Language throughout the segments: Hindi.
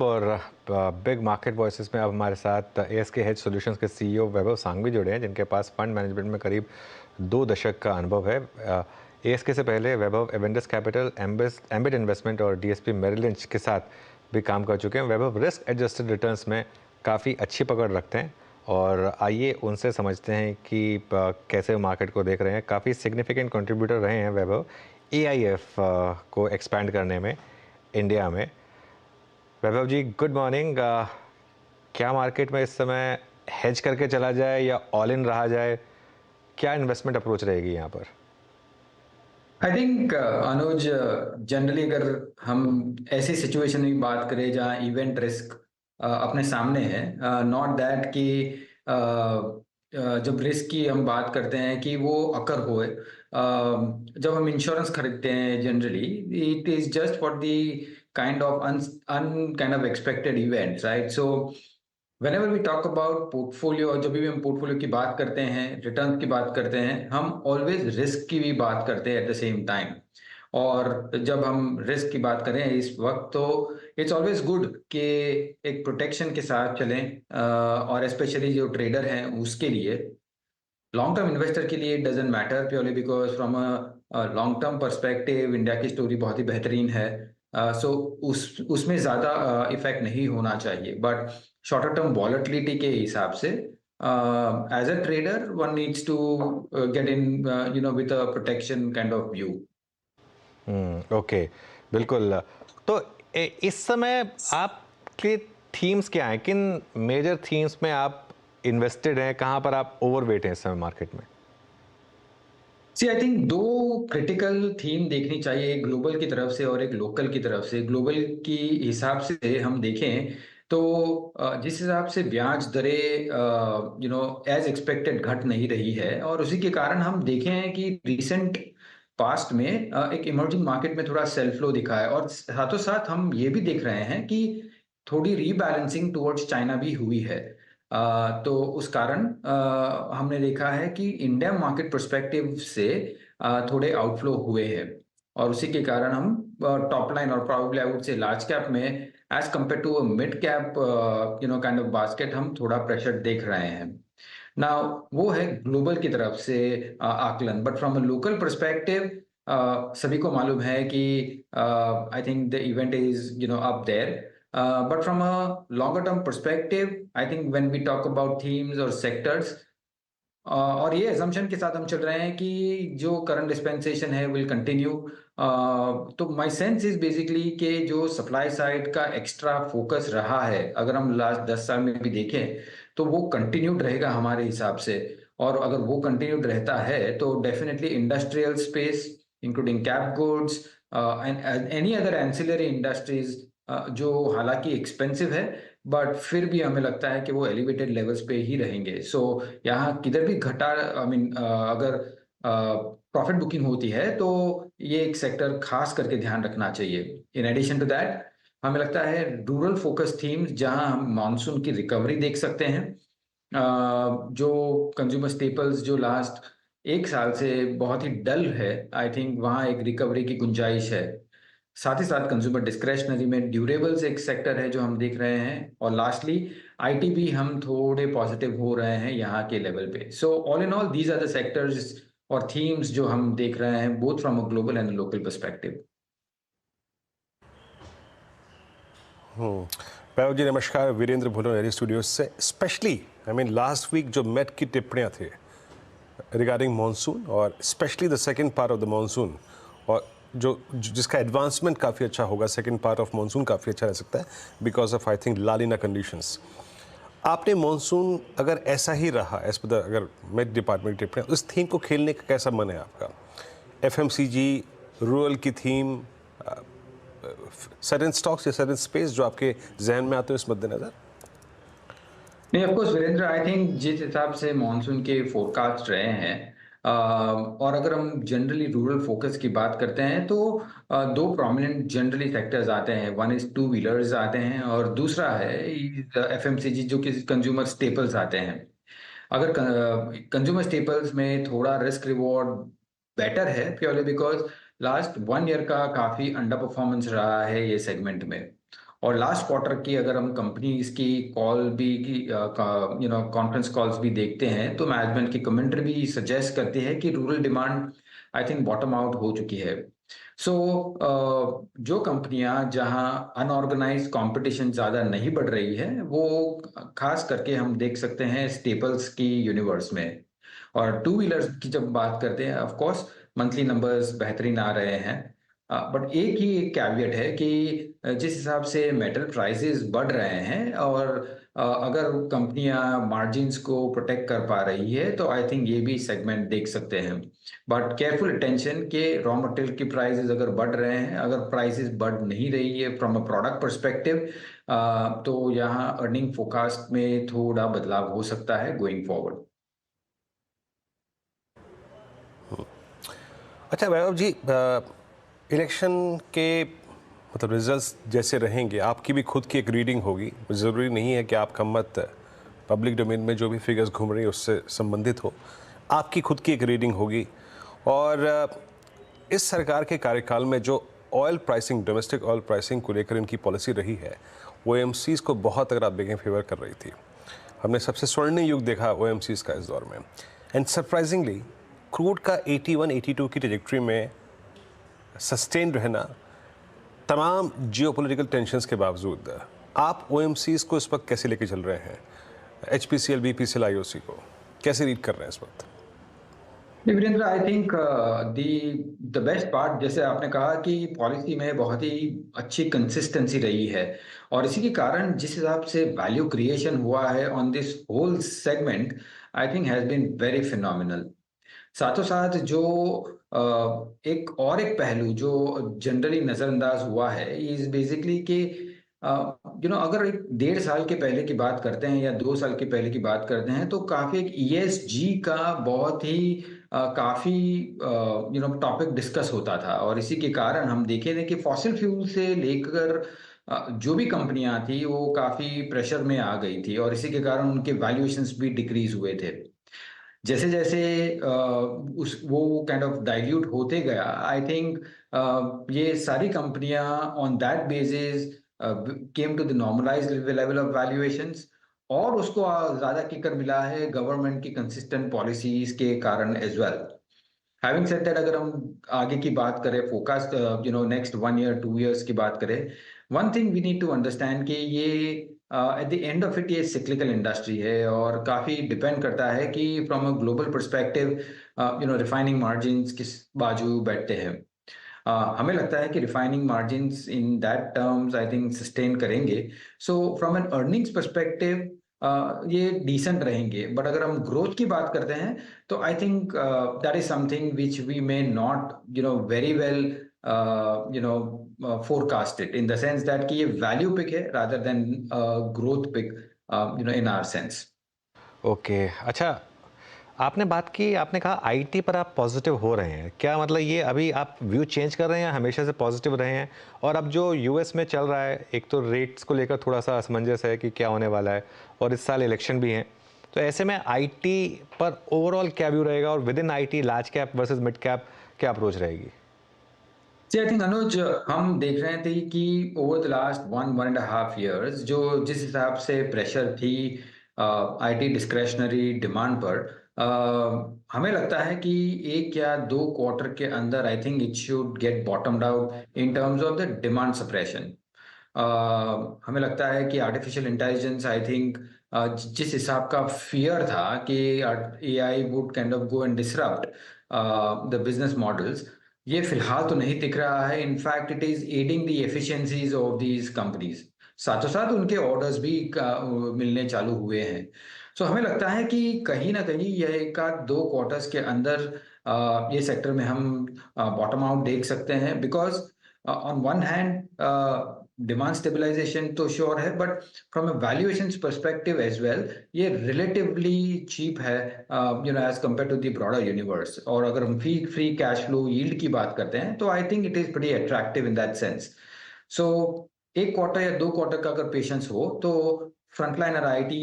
और बिग मार्केट वॉइसेस में अब हमारे साथ एएसके हेज सॉल्यूशंस के सीईओ वैभव सांघवी जुड़े हैं, जिनके पास फंड मैनेजमेंट में करीब 2 दशक का अनुभव है। एएसके से पहले वैभव एवेंडस कैपिटल, एम्बिट इन्वेस्टमेंट और डीएसपी मेरिल लिंच के साथ भी काम कर चुके हैं। वैभव रिस्क एडजस्टेड रिटर्न्स में काफ़ी अच्छी पकड़ रखते हैं और आइए उनसे समझते हैं कि कैसे मार्केट को देख रहे हैं। काफ़ी सिग्निफिकेंट कंट्रीब्यूटर रहे हैं वैभव एआईएफ को एक्सपैंड करने में इंडिया में। वैभव जी, गुड मॉर्निंग। क्या मार्केट में इस समय हेज करके चला जाए या ऑल इन रहा जाए? क्या इन्वेस्टमेंट अप्रोच रहेगी यहाँ पर? आई थिंक अनुज, जनरली अगर हम ऐसी सिचुएशन में बात करें जहाँ इवेंट रिस्क अपने सामने है, नॉट दैट कि जब रिस्क की हम बात करते हैं कि वो अकर होए, जब हम इंश्योरेंस खरीदते हैं generally it is just for the kind of an kind of expected events, right? So whenever we talk about portfolio, जब भी हम पोर्टफोलियो की बात करते हैं, रिटर्न की बात करते हैं, हम ऑलवेज रिस्क की भी बात करते हैं एट द सेम टाइम। और जब हम रिस्क की बात करें इस वक्त, तो इट्स ऑलवेज गुड कि एक प्रोटेक्शन के साथ चलें, और स्पेशली जो ट्रेडर हैं उसके लिए, लॉन्ग टर्म इन्वेस्टर के लिए it doesn't matter, purely because from a long term perspective India की स्टोरी बहुत ही बेहतरीन है। सो उसमें ज़्यादा इफेक्ट नहीं होना चाहिए, बट शॉर्टर टर्म वॉलेटिलिटी के हिसाब से as a trader one needs to get in with a protection kind of view. Okay, बिल्कुल। तो इस समय आपके थीम्स क्या हैं? किन मेजर थीम्स में आप इन्वेस्टेड हैं? कहाँ पर आप ओवरवेट हैं इस समय मार्केट में? सी आई थिंक दो क्रिटिकल थीम देखनी चाहिए, एक ग्लोबल की तरफ से और एक लोकल की तरफ से। ग्लोबल की हिसाब से हम देखें तो जिस हिसाब से ब्याज दरें एज एक्सपेक्टेड घट नहीं रही है, और उसी के कारण हम देखे हैं कि रिसेंट पास्ट में एक इमर्जिंग मार्केट में थोड़ा सेल फ्लो दिखा है, और साथों साथ हम ये भी देख रहे हैं कि थोड़ी रीबैलेंसिंग टुवर्ड्स चाइना भी हुई है। तो उस कारण हमने देखा है कि इंडिया मार्केट पर्सपेक्टिव से थोड़े आउटफ्लो हुए हैं, और उसी के कारण हम टॉप लाइन और probably I would say large cap में as compare to mid cap kind of basket हम थोड़ा प्रेशर देख रहे हैं ना। वो है ग्लोबल की तरफ से आकलन, but from a local perspective सभी को मालूम है कि I think the event is up there. But from a longer term perspective, I think when we talk about themes or sectors, और ये assumption के साथ हम चल रहे हैं कि जो current dispensation है will continue। तो my sense is basically कि जो supply side का extra focus रहा है, अगर हम last 10 साल में भी देखें, तो वो continued रहेगा हमारे हिसाब से। और अगर वो continued रहता है, तो definitely industrial space, including cap goods, and any other ancillary industries, जो हालांकि एक्सपेंसिव है, बट फिर भी हमें लगता है कि वो एलिवेटेड लेवल्स पे ही रहेंगे। सो यहाँ किधर भी घटा, आई मीन अगर प्रॉफिट बुकिंग होती है, तो ये एक सेक्टर खास करके ध्यान रखना चाहिए। इन एडिशन टू दैट, हमें लगता है रूरल फोकस थीम्स जहां हम मानसून की रिकवरी देख सकते हैं। जो कंज्यूमर स्टेपल्स जो लास्ट 1 साल से बहुत ही डल है, आई थिंक वहाँ एक रिकवरी की गुंजाइश है। साथ ही साथ कंज्यूमर डिस्क्रेशनरी में ड्यूरेबल्स एक सेक्टर है जो हम देख रहे हैं, और लास्टली आईटी भी हम थोड़े पॉजिटिव हो रहे हैं यहाँ के लेवल पे। So all in all these are the sectors और थीम्स जो हम देख रहे हैं, both from a global and local perspective. Vaibhav ji नमस्कार, वीरेंद्र भुलोन स्टूडियो से। Specially I mean last week जो मेट की टिप्पणियाँ थी रिगार्डिंग मानसून, और specially the second part of the monsoon, और जिसका एडवांसमेंट काफ़ी अच्छा होगा, सेकंड पार्ट ऑफ मानसून काफ़ी अच्छा रह सकता है because of I think La Nina conditions. आपने मानसून अगर ऐसा ही रहा एज पर द अगर मेट डिपार्टमेंट टिप्पणियाँ, उस थीम को खेलने का कैसा मन है आपका? एफएमसीजी, रूरल की थीम, सर्टेन स्टॉक्स या सर्टेन स्पेस जो आपके जहन में आते हो इस मद्देनजर? नहीं, of course Virendra, I think जिस हिसाब से मॉनसून के फोरकास्ट रहे हैं, और अगर हम जनरली रूरल फोकस की बात करते हैं, तो दो प्रोमिनेंट जनरली सेक्टर्स आते हैं। वन इज टू व्हीलर्स आते हैं, और दूसरा है एफएमसीजी जो कि कंज्यूमर स्टेपल्स आते हैं। अगर कंज्यूमर स्टेपल्स में थोड़ा रिस्क रिवॉर्ड बेटर है, प्योरली बिकॉज लास्ट 1 ईयर का काफी अंडर परफॉर्मेंस रहा है ये सेगमेंट में। और लास्ट क्वार्टर की अगर हम कंपनीज की कॉल भी की कॉन्फ्रेंस कॉल्स भी देखते हैं तो मैनेजमेंट की कमेंट्री भी सजेस्ट करती है कि rural demand I think bottom out हो चुकी है। सो जो कंपनियां जहां अनऑर्गेनाइज कंपटीशन ज़्यादा नहीं बढ़ रही है वो खास करके हम देख सकते हैं स्टेपल्स की यूनिवर्स में। और टू व्हीलर्स की जब बात करते हैं ऑफ कोर्स मंथली नंबर्स बेहतरीन आ रहे हैं, बट एक कैवियट है कि जिस हिसाब से मेटल प्राइसेस बढ़ रहे हैं और अगर कंपनियां मार्जिन्स को प्रोटेक्ट कर पा रही है तो आई थिंक ये भी सेगमेंट देख सकते हैं। बट केयरफुल अटेंशन के रॉ मटेरियल की प्राइसेस अगर बढ़ रहे हैं, अगर प्राइसेस बढ़ नहीं रही है फ्रॉम अ प्रोडक्ट परस्पेक्टिव, तो यहाँ अर्निंग फोरकास्ट में थोड़ा बदलाव हो सकता है गोइंग फॉरवर्ड। अच्छा वैभव जी, इलेक्शन के मतलब रिजल्ट्स जैसे रहेंगे, आपकी भी खुद की एक रीडिंग होगी, ज़रूरी नहीं है कि आपका मत पब्लिक डोमेन में जो भी फिगर्स घूम रही है उससे संबंधित हो, आपकी खुद की एक रीडिंग होगी। और इस सरकार के कार्यकाल में जो oil pricing, domestic oil pricing को लेकर इनकी पॉलिसी रही है, वो OMCs को बहुत, अगर आप देखें, फेवर कर रही थी। हमने सबसे स्वर्णिम युग देखा OMCs का इस दौर में। एंड सरप्राइजिंगली क्रूड का 81-82 की ट्रेजेक्ट्री में सस्टेन रहना, तमाम जियोपॉलिटिकल टेंशन्स के बावजूद, आप OMCs को इस वक्त कैसे लेके चल रहे हैं? HPCL, BPCL, IOC को कैसे रीड कर रहे हैं इस वक्त? Virendra, I think the best part, जैसे आपने कहा कि पॉलिसी में बहुत ही अच्छी कंसिस्टेंसी रही है और इसी के कारण जिस हिसाब से वैल्यू क्रिएशन हुआ है on this whole segment I think has been very phenomenal. साथों साथ जो एक पहलू जो जनरली नजरअंदाज हुआ है इज बेसिकली कि अगर एक 1.5 साल के पहले की बात करते हैं या 2 साल के पहले की बात करते हैं तो काफी एक ESG का बहुत ही काफी टॉपिक डिस्कस होता था और इसी के कारण हम देखे थे कि फॉसिल फ्यूल से लेकर जो भी कंपनियां थी वो काफी प्रेशर में आ गई थी और इसी के कारण उनके वैल्यूएशंस भी डिक्रीज हुए थे। जैसे जैसे उस वो काइंड ऑफ डाइल्यूट होते गया आई थिंक ये सारी कंपनियां on that basis came to the normalised level of valuations और उसको ज्यादा किकर मिला है गवर्नमेंट की कंसिस्टेंट पॉलिसीज के कारण as well. Having said that, अगर हम आगे की बात करें फोकस नेक्स्ट 1 ईयर 2 ईयर्स की बात करें, one thing we need to understand कि ये at the end of it ये सिक्लिकल इंडस्ट्री है और काफी डिपेंड करता है कि from a global perspective refining margins किस बाजू बैठते हैं। हमें लगता है कि refining margins in that terms I think sustain करेंगे। So from an earnings perspective ये डिसेंट रहेंगे, बट अगर हम ग्रोथ की बात करते हैं तो I think that is something which we may not very well forecast it in the sense that कि ये वैल्यू पिक है rather than growth pick in our sense. Okay, अच्छा, आपने बात की, आपने कहा आईटी पर आप पॉजिटिव हो रहे हैं। क्या मतलब ये अभी आप व्यू चेंज कर रहे हैं या हमेशा से पॉजिटिव रहे हैं? और अब जो यूएस में चल रहा है, एक तो रेट्स को लेकर थोड़ा-सा असमंजस है कि क्या होने वाला है और इस साल इलेक्शन भी हैं। तो ऐसे में आईटी पर ओवरऑल क्या व्यू रहेगा और with in IT large cap versus mid cap क्या अप्रोच रहेगी? जी, आई थिंक अनुज, हम देख रहे थे कि ओवर द लास्ट 1.5 years जो जिस हिसाब से प्रेशर थी आईटी डिस्क्रेशनरी डिमांड पर, हमें लगता है कि 1 या 2 क्वार्टर के अंदर I think it should get बॉटम्ड out in terms of the demand suppression. हमें लगता है कि आर्टिफिशियल इंटेलिजेंस आई थिंक जिस हिसाब का फियर था कि AI would kind of go and disrupt the business models, ये फिलहाल तो नहीं दिख रहा है। In fact it is adding the efficiencies of these companies, साथों साथ उनके ऑर्डर्स भी मिलने चालू हुए हैं। सो हमें लगता है कि कहीं ना कहीं यह 1 या 2 क्वार्टर्स के अंदर ये सेक्टर में हम बॉटम आउट देख सकते हैं because on one hand demand stabilisation तो श्योर है, but from a valuations perspective as well ये रिलेटिवली चीप है as compare to the broader universe. और अगर हम फ्री कैश फ्लो यील्ड की बात करते हैं तो I think it is pretty attractive in that sense. So 1 quarter या 2 क्वार्टर का अगर पेशेंस हो तो frontliner IT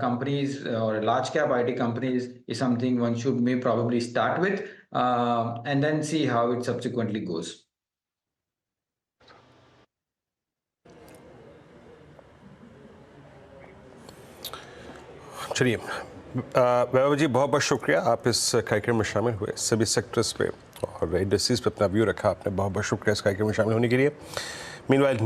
companies or large cap IT companies is something one should may probably start with and then see how it subsequently goes. चलिए वैभव जी बहुत बहुत शुक्रिया, आप इस कार्यक्रम में शामिल हुए, सभी सेक्टर्स पे और इंडस्ट्रीज पे अपना व्यू रखा आपने, बहुत बहुत शुक्रिया इस कार्यक्रम में शामिल होने के लिए। मीनवाइल